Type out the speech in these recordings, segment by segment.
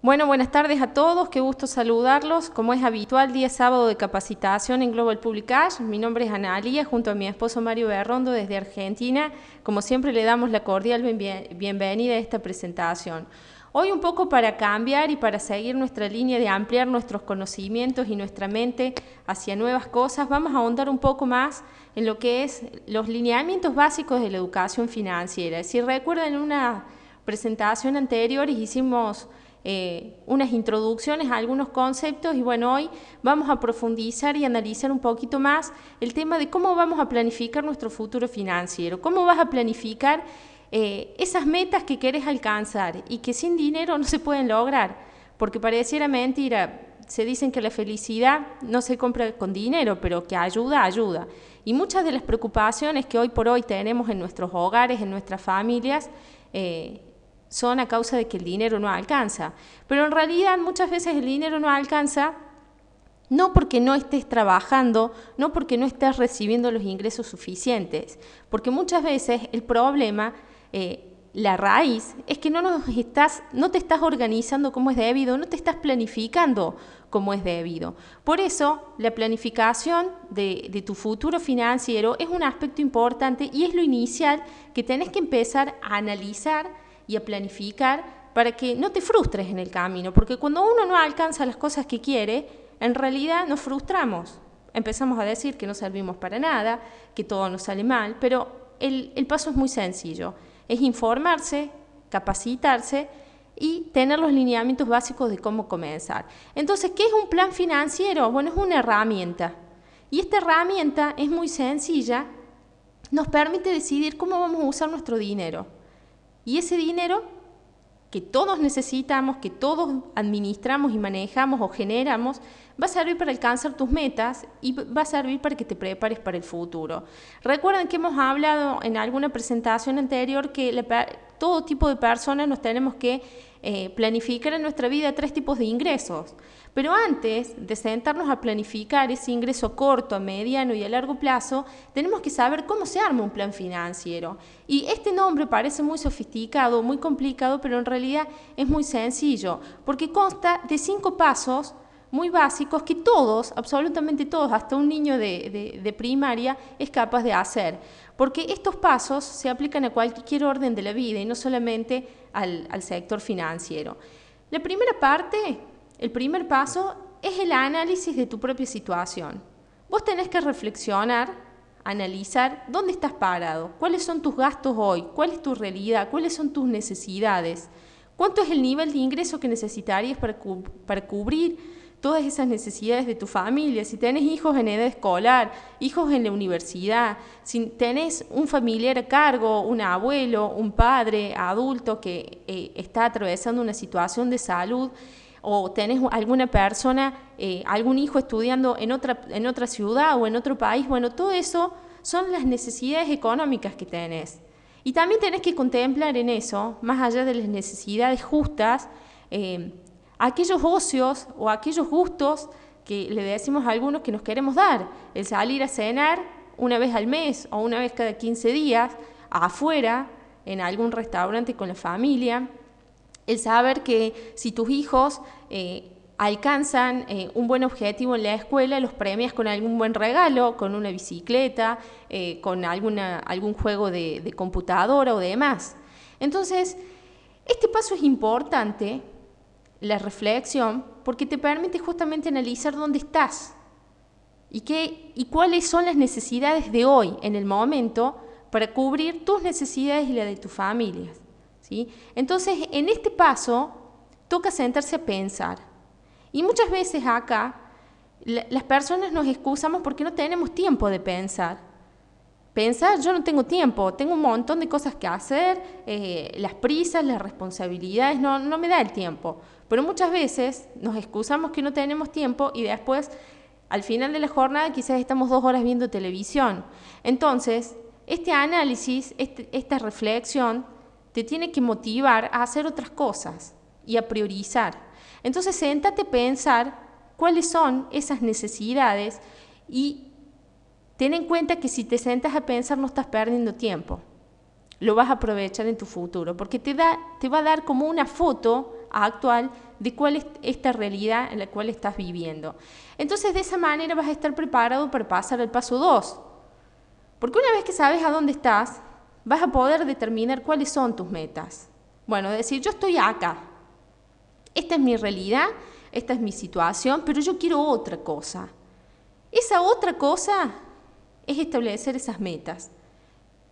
Bueno, buenas tardes a todos, qué gusto saludarlos. Como es habitual, día sábado de capacitación en Global Publicash. Mi nombre es Analia, junto a mi esposo Mario Berrondo desde Argentina. Como siempre, le damos la cordial bienvenida a esta presentación. Hoy un poco para cambiar y para seguir nuestra línea de ampliar nuestros conocimientos y nuestra mente hacia nuevas cosas, vamos a ahondar un poco más en lo que es los lineamientos básicos de la educación financiera. Si recuerdan, en una presentación anterior hicimos unas introducciones a algunos conceptos y bueno, hoy vamos a profundizar y analizar un poquito más el tema de cómo vamos a planificar nuestro futuro financiero, cómo vas a planificar esas metas que querés alcanzar y que sin dinero no se pueden lograr, porque pareciera mentira, se dicen que la felicidad no se compra con dinero, pero que ayuda, ayuda. Y muchas de las preocupaciones que hoy por hoy tenemos en nuestros hogares, en nuestras familias, son a causa de que el dinero no alcanza. Pero en realidad muchas veces el dinero no alcanza no porque no estés trabajando, no porque no estés recibiendo los ingresos suficientes, porque muchas veces el problema, la raíz, es que no te estás organizando como es debido, no te estás planificando como es debido. Por eso, la planificación de tu futuro financiero es un aspecto importante y es lo inicial que tenés que empezar a analizar y a planificar para que no te frustres en el camino, porque cuando uno no alcanza las cosas que quiere, en realidad nos frustramos. Empezamos a decir que no servimos para nada, que todo nos sale mal, pero el paso es muy sencillo. Es informarse, capacitarse y tener los lineamientos básicos de cómo comenzar. Entonces, ¿qué es un plan financiero? Bueno, es una herramienta. Y esta herramienta es muy sencilla, nos permite decidir cómo vamos a usar nuestro dinero. Y ese dinero que todos necesitamos, que todos administramos y manejamos o generamos, va a servir para alcanzar tus metas y va a servir para que te prepares para el futuro. Recuerden que hemos hablado en alguna presentación anterior que todo tipo de personas nos tenemos que planificar en nuestra vida 3 tipos de ingresos. Pero antes de sentarnos a planificar ese ingreso corto, a mediano y a largo plazo, tenemos que saber cómo se arma un plan financiero. Y este nombre parece muy sofisticado, muy complicado, pero en realidad es muy sencillo, porque consta de 5 pasos muy básicos que todos, absolutamente todos, hasta un niño de primaria es capaz de hacer. Porque estos pasos se aplican a cualquier orden de la vida y no solamente al sector financiero. La primera parte, el primer paso, es el análisis de tu propia situación. Vos tenés que reflexionar, analizar dónde estás parado, cuáles son tus gastos hoy, cuál es tu realidad, cuáles son tus necesidades, cuánto es el nivel de ingreso que necesitarías para cubrir todas esas necesidades de tu familia. Si tenés hijos en edad escolar, hijos en la universidad, si tenés un familiar a cargo, un abuelo, un padre adulto que está atravesando una situación de salud, o tenés alguna persona, algún hijo estudiando en otra ciudad o en otro país, bueno, todo eso son las necesidades económicas que tenés. Y también tenés que contemplar en eso, más allá de las necesidades justas, aquellos ocios o aquellos gustos que le decimos a algunos que nos queremos dar, el salir a cenar una vez al mes o una vez cada 15 días, afuera, en algún restaurante con la familia, el saber que si tus hijos alcanzan un buen objetivo en la escuela, los premias con algún buen regalo, con una bicicleta, con algún juego de computadora o demás. Entonces, este paso es importante, la reflexión, porque te permite justamente analizar dónde estás y cuáles son las necesidades de hoy, en el momento, para cubrir tus necesidades y las de tus familias, ¿sí? Entonces, en este paso, toca sentarse a pensar. Y muchas veces acá, las personas nos excusamos porque no tenemos tiempo de pensar. Pensar, yo no tengo tiempo, tengo un montón de cosas que hacer, las prisas, las responsabilidades, no me da el tiempo. Pero muchas veces nos excusamos que no tenemos tiempo y después, al final de la jornada, quizás estamos 2 horas viendo televisión. Entonces, este análisis, esta reflexión, te tiene que motivar a hacer otras cosas y a priorizar. Entonces, séntate a pensar cuáles son esas necesidades y ten en cuenta que si te sentas a pensar no estás perdiendo tiempo. Lo vas a aprovechar en tu futuro, porque te va a dar como una foto actual de cuál es esta realidad en la cual estás viviendo. Entonces, de esa manera vas a estar preparado para pasar al paso 2. Porque una vez que sabes a dónde estás, vas a poder determinar cuáles son tus metas. Bueno, decir, yo estoy acá, esta es mi realidad, esta es mi situación, pero yo quiero otra cosa. Esa otra cosa es establecer esas metas.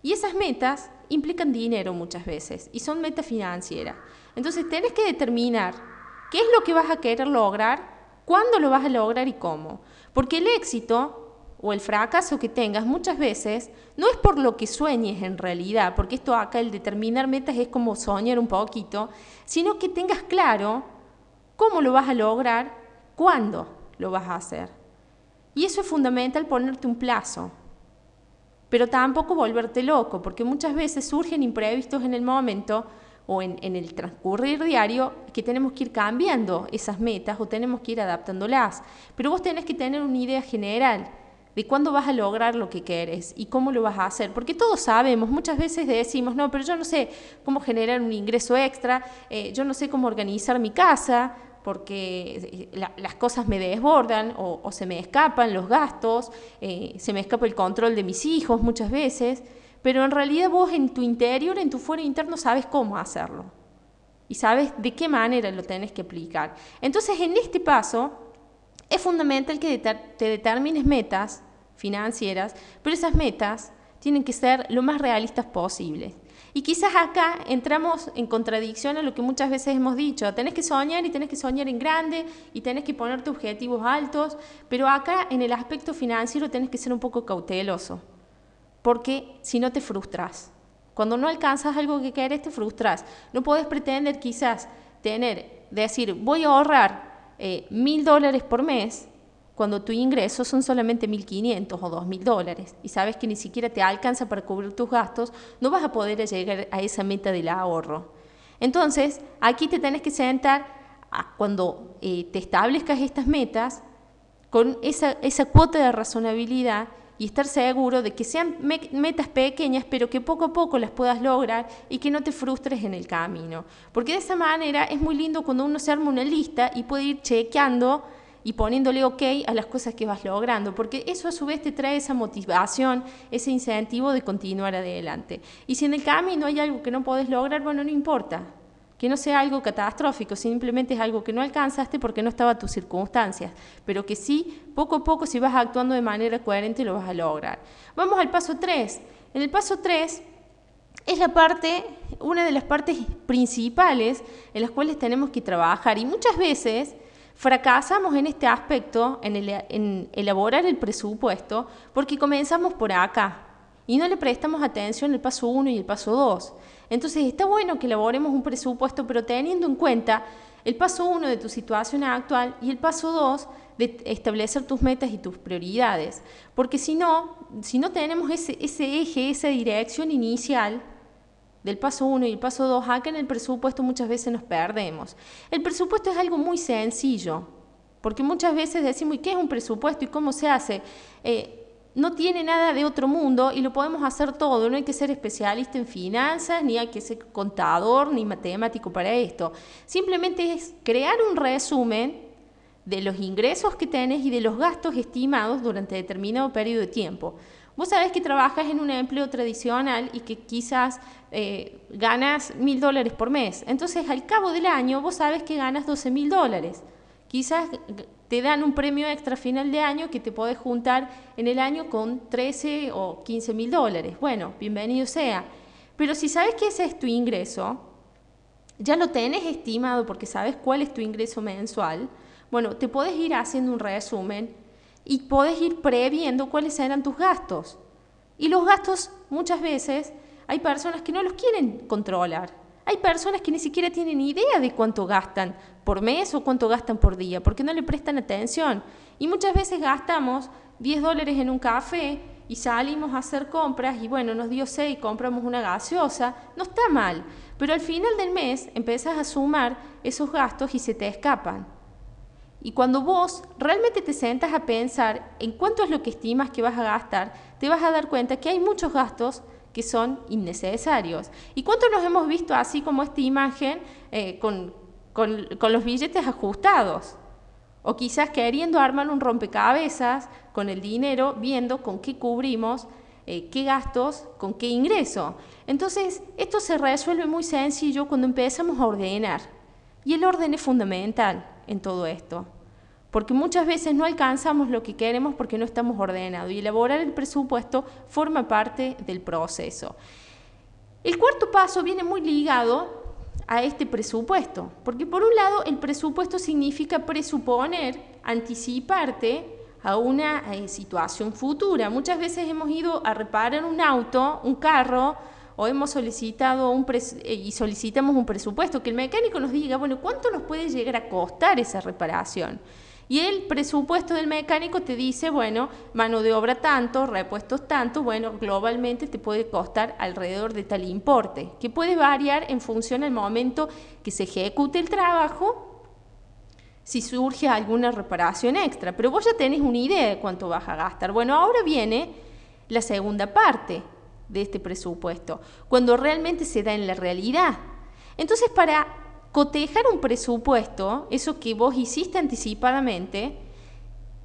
Y esas metas implican dinero muchas veces y son metas financieras. Entonces tenés que determinar qué es lo que vas a querer lograr, cuándo lo vas a lograr y cómo. Porque el éxito o el fracaso que tengas muchas veces no es por lo que sueñes en realidad, porque esto acá, el determinar metas es como soñar un poquito, sino que tengas claro cómo lo vas a lograr, cuándo lo vas a hacer. Y eso es fundamental, ponerte un plazo. Pero tampoco volverte loco, porque muchas veces surgen imprevistos en el momento o en el transcurrir diario que tenemos que ir cambiando esas metas o tenemos que ir adaptándolas. Pero vos tenés que tener una idea general de cuándo vas a lograr lo que querés y cómo lo vas a hacer. Porque todos sabemos, muchas veces decimos, no, pero yo no sé cómo generar un ingreso extra, yo no sé cómo organizar mi casa, porque las cosas me desbordan o se me escapan los gastos, se me escapa el control de mis hijos muchas veces, pero en realidad vos en tu interior, en tu fuero interno, sabes cómo hacerlo y sabes de qué manera lo tenés que aplicar. Entonces, en este paso es fundamental que te determines metas financieras, pero esas metas tienen que ser lo más realistas posibles. Y quizás acá entramos en contradicción a lo que muchas veces hemos dicho, tenés que soñar y tenés que soñar en grande y tenés que ponerte objetivos altos, pero acá en el aspecto financiero tenés que ser un poco cauteloso, porque si no te frustras. Cuando no alcanzas algo que querés, te frustras. No podés pretender quizás decir, voy a ahorrar $1.000 por mes, cuando tu ingreso son solamente 1.500 o 2.000 dólares y sabes que ni siquiera te alcanza para cubrir tus gastos, no vas a poder llegar a esa meta del ahorro. Entonces, aquí te tenés que sentar cuando te establezcas estas metas con esa cuota de razonabilidad y estar seguro de que sean metas pequeñas, pero que poco a poco las puedas lograr y que no te frustres en el camino. Porque de esa manera es muy lindo cuando uno se arma una lista y puede ir chequeando y poniéndole ok a las cosas que vas logrando, porque eso a su vez te trae esa motivación, ese incentivo de continuar adelante. Y si en el camino hay algo que no podés lograr, bueno, no importa, que no sea algo catastrófico, simplemente es algo que no alcanzaste porque no estaba a tus circunstancias, pero que sí, poco a poco, si vas actuando de manera coherente, lo vas a lograr. Vamos al paso 3. En el paso 3 es una de las partes principales en las cuales tenemos que trabajar, y muchas veces fracasamos en este aspecto, en elaborar el presupuesto, porque comenzamos por acá y no le prestamos atención al paso 1 y el paso 2. Entonces está bueno que elaboremos un presupuesto, pero teniendo en cuenta el paso 1 de tu situación actual y el paso 2 de establecer tus metas y tus prioridades. Porque si no tenemos ese eje, esa dirección inicial del paso 1 y el paso 2, acá en el presupuesto muchas veces nos perdemos. El presupuesto es algo muy sencillo, porque muchas veces decimos, ¿y qué es un presupuesto y cómo se hace? No tiene nada de otro mundo y lo podemos hacer todo, no hay que ser especialista en finanzas, ni hay que ser contador, ni matemático para esto. Simplemente es crear un resumen de los ingresos que tenés y de los gastos estimados durante determinado periodo de tiempo. Vos sabés que trabajas en un empleo tradicional y que quizás ganas $1.000 por mes. Entonces, al cabo del año, vos sabés que ganas $12.000. Quizás te dan un premio extra a final de año que te podés juntar en el año con $13 o $15.000. Bueno, bienvenido sea. Pero si sabés que ese es tu ingreso, ya lo tenés estimado porque sabés cuál es tu ingreso mensual, bueno, te podés ir haciendo un resumen y podés ir previendo cuáles serán tus gastos. Y los gastos, muchas veces, hay personas que no los quieren controlar. Hay personas que ni siquiera tienen idea de cuánto gastan por mes o cuánto gastan por día, porque no le prestan atención. Y muchas veces gastamos $10 en un café y salimos a hacer compras y bueno, nos dio 6, compramos una gaseosa. No está mal, pero al final del mes empezás a sumar esos gastos y se te escapan. Y cuando vos realmente te sentas a pensar en cuánto es lo que estimas que vas a gastar, te vas a dar cuenta que hay muchos gastos que son innecesarios. ¿Y cuánto nos hemos visto así como esta imagen con con los billetes ajustados. O quizás queriendo armar un rompecabezas con el dinero, viendo con qué cubrimos, qué gastos, con qué ingreso. Entonces, esto se resuelve muy sencillo cuando empezamos a ordenar. Y el orden es fundamental en todo esto. Porque muchas veces no alcanzamos lo que queremos porque no estamos ordenados. Y elaborar el presupuesto forma parte del proceso. El cuarto paso viene muy ligado a este presupuesto, porque por un lado el presupuesto significa presuponer, anticiparte a una situación futura. Muchas veces hemos ido a reparar un auto, un carro, o hemos solicitado y solicitamos un presupuesto, que el mecánico nos diga, bueno, ¿cuánto nos puede llegar a costar esa reparación? Y el presupuesto del mecánico te dice, bueno, mano de obra tanto, repuestos tanto, bueno, globalmente te puede costar alrededor de tal importe, que puede variar en función del momento que se ejecute el trabajo, si surge alguna reparación extra. Pero vos ya tenés una idea de cuánto vas a gastar. Bueno, ahora viene la segunda parte de este presupuesto, cuando realmente se da en la realidad. Entonces, para cotejar un presupuesto, eso que vos hiciste anticipadamente,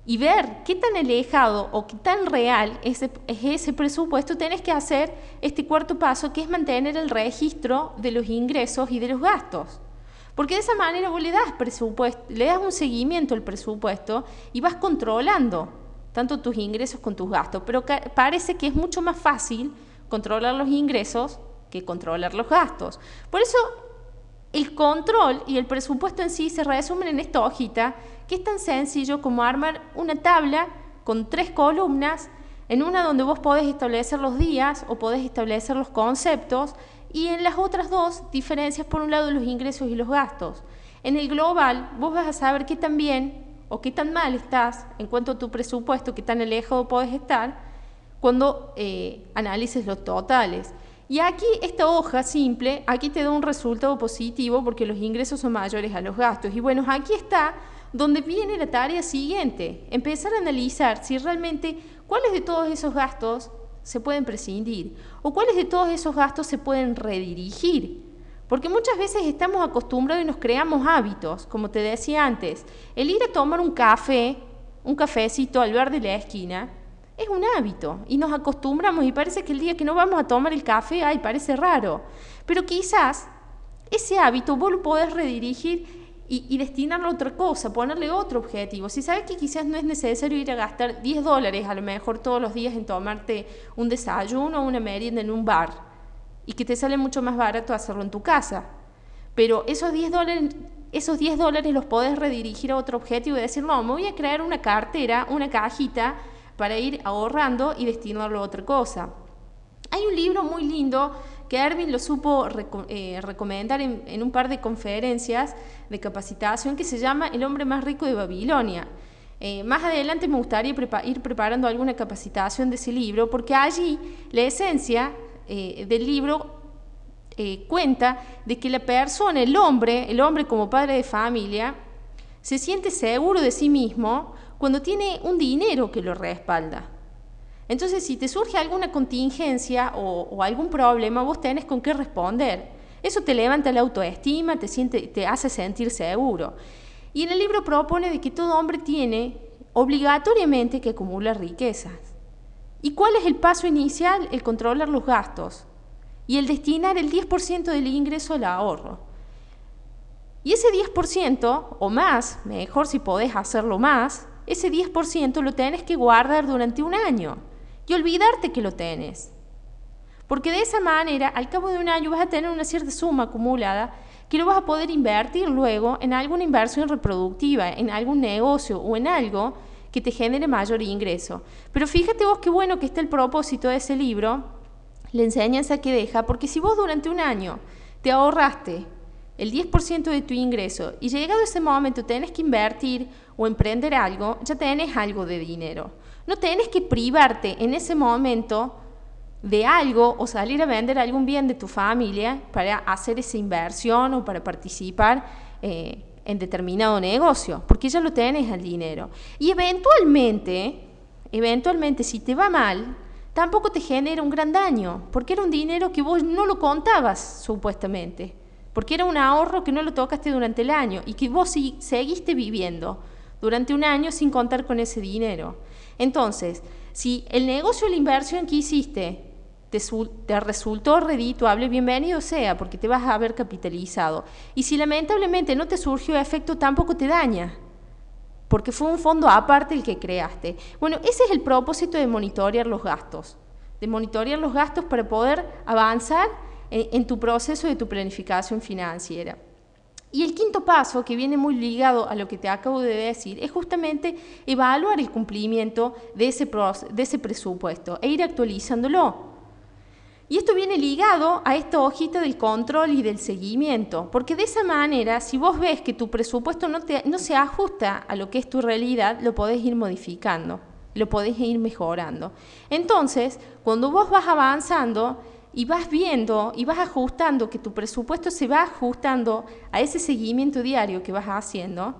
y ver qué tan alejado o qué tan real es ese presupuesto, tenés que hacer este cuarto paso, que es mantener el registro de los ingresos y de los gastos. Porque de esa manera vos le das un seguimiento al presupuesto y vas controlando tanto tus ingresos con tus gastos. Pero parece que es mucho más fácil controlar los ingresos que controlar los gastos. Por eso el control y el presupuesto en sí se resumen en esta hojita, que es tan sencillo como armar una tabla con 3 columnas, en una donde vos podés establecer los días o podés establecer los conceptos, y en las otras 2 diferencias, por un lado los ingresos y los gastos. En el global vos vas a saber qué tan bien o qué tan mal estás en cuanto a tu presupuesto, qué tan alejado podés estar cuando analices los totales. Y aquí esta hoja simple, aquí te da un resultado positivo porque los ingresos son mayores a los gastos. Y bueno, aquí está donde viene la tarea siguiente, empezar a analizar si realmente cuáles de todos esos gastos se pueden prescindir o cuáles de todos esos gastos se pueden redirigir. Porque muchas veces estamos acostumbrados y nos creamos hábitos, como te decía antes, el ir a tomar un cafecito al bar de la esquina, es un hábito y nos acostumbramos y parece que el día que no vamos a tomar el café, ay, parece raro. Pero quizás ese hábito vos lo podés redirigir y destinarlo a otra cosa, ponerle otro objetivo. Si sabes que quizás no es necesario ir a gastar $10 a lo mejor todos los días en tomarte un desayuno o una merienda en un bar y que te sale mucho más barato hacerlo en tu casa. Pero esos $10 los podés redirigir a otro objetivo y decir, no, me voy a crear una cartera, una cajita para ir ahorrando y destinarlo a otra cosa. Hay un libro muy lindo que Erwin lo supo recomendar en un par de conferencias de capacitación, que se llama El hombre más rico de Babilonia. Más adelante me gustaría ir preparando alguna capacitación de ese libro, porque allí la esencia del libro cuenta de que la persona, el hombre como padre de familia, se siente seguro de sí mismo cuando tiene un dinero que lo respalda. Entonces, si te surge alguna contingencia o algún problema, vos tenés con qué responder. Eso te levanta la autoestima, te hace sentir seguro. Y en el libro propone de que todo hombre tiene obligatoriamente que acumular riquezas. ¿Y cuál es el paso inicial? El controlar los gastos y el destinar el 10% del ingreso al ahorro. Y ese 10% o más, mejor si podés hacerlo más, ese 10% lo tenés que guardar durante un año y olvidarte que lo tenés. Porque de esa manera, al cabo de un año vas a tener una cierta suma acumulada que lo vas a poder invertir luego en alguna inversión reproductiva, en algún negocio o en algo que te genere mayor ingreso. Pero fíjate vos qué bueno que está el propósito de ese libro, la enseñanza que deja, porque si vos durante un año te ahorraste el 10% de tu ingreso y llegado ese momento tenés que invertir o emprender algo, ya tenés algo de dinero. No tenés que privarte en ese momento de algo o salir a vender algún bien de tu familia para hacer esa inversión o para participar en determinado negocio, porque ya lo tenés al dinero. Y eventualmente, si te va mal, tampoco te genera un gran daño, porque era un dinero que vos no lo contabas, supuestamente. porque era un ahorro que no lo tocaste durante el año y que vos seguiste viviendo durante un año sin contar con ese dinero. Entonces, si el negocio o la inversión que hiciste te resultó redituable, bienvenido sea, porque te vas a haber capitalizado. Y si lamentablemente no te surgió efecto, tampoco te daña, porque fue un fondo aparte el que creaste. Bueno, ese es el propósito de monitorear los gastos, para poder avanzar en tu proceso de tu planificación financiera. Y el quinto paso, que viene muy ligado a lo que te acabo de decir, es justamente evaluar el cumplimiento de ese presupuesto e ir actualizándolo. Y esto viene ligado a esta hojita del control y del seguimiento, porque de esa manera, si vos ves que tu presupuesto no se ajusta a lo que es tu realidad, lo podés ir modificando, lo podés ir mejorando. Entonces, cuando vos vas avanzando y vas viendo y vas ajustando que tu presupuesto se va ajustando a ese seguimiento diario que vas haciendo,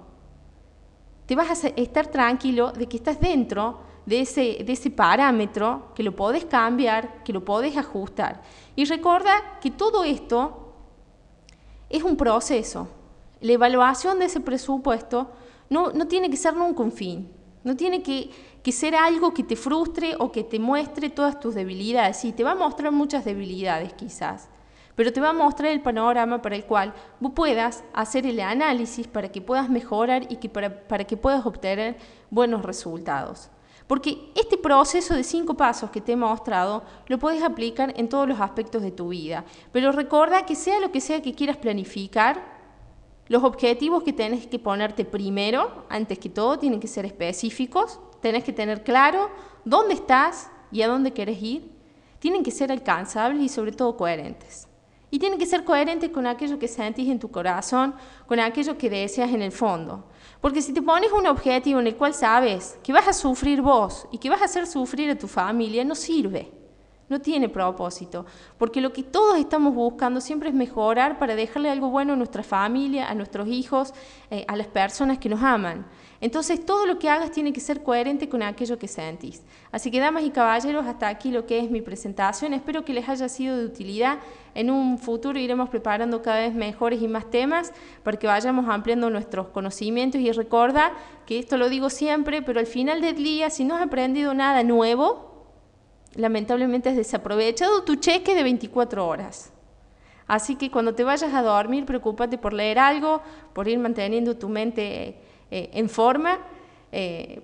te vas a estar tranquilo de que estás dentro de ese parámetro, que lo podés cambiar, que lo podés ajustar. Y recuerda que todo esto es un proceso. La evaluación de ese presupuesto no tiene que ser nunca un fin. No tiene que ser algo que te frustre o que te muestre todas tus debilidades. Sí, te va a mostrar muchas debilidades quizás, pero te va a mostrar el panorama para el cual vos puedas hacer el análisis para que puedas mejorar y para que puedas obtener buenos resultados. Porque este proceso de 5 pasos que te he mostrado lo puedes aplicar en todos los aspectos de tu vida. Pero recuerda que sea lo que sea que quieras planificar, los objetivos que tenés que ponerte primero, antes que todo, tienen que ser específicos. Tenés que tener claro dónde estás y a dónde querés ir. Tienen que ser alcanzables y sobre todo coherentes. Y tienen que ser coherentes con aquello que sentís en tu corazón, con aquello que deseas en el fondo. Porque si te pones un objetivo en el cual sabes que vas a sufrir vos y que vas a hacer sufrir a tu familia, no sirve, no tiene propósito. Porque lo que todos estamos buscando siempre es mejorar para dejarle algo bueno a nuestra familia, a nuestros hijos, a las personas que nos aman. Entonces todo lo que hagas tiene que ser coherente con aquello que sentís. Así que, damas y caballeros, hasta aquí lo que es mi presentación. Espero que les haya sido de utilidad. En un futuro iremos preparando cada vez mejores y más temas para que vayamos ampliando nuestros conocimientos. Y recuerda que esto lo digo siempre, pero al final del día, si no has aprendido nada nuevo, lamentablemente has desaprovechado tu cheque de 24 horas. Así que cuando te vayas a dormir, preocúpate por leer algo, por ir manteniendo tu mente en forma,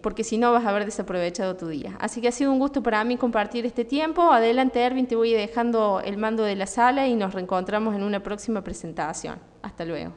porque si no vas a haber desaprovechado tu día. Así que ha sido un gusto para mí compartir este tiempo. Adelante, Erwin, te voy dejando el mando de la sala y nos reencontramos en una próxima presentación. Hasta luego.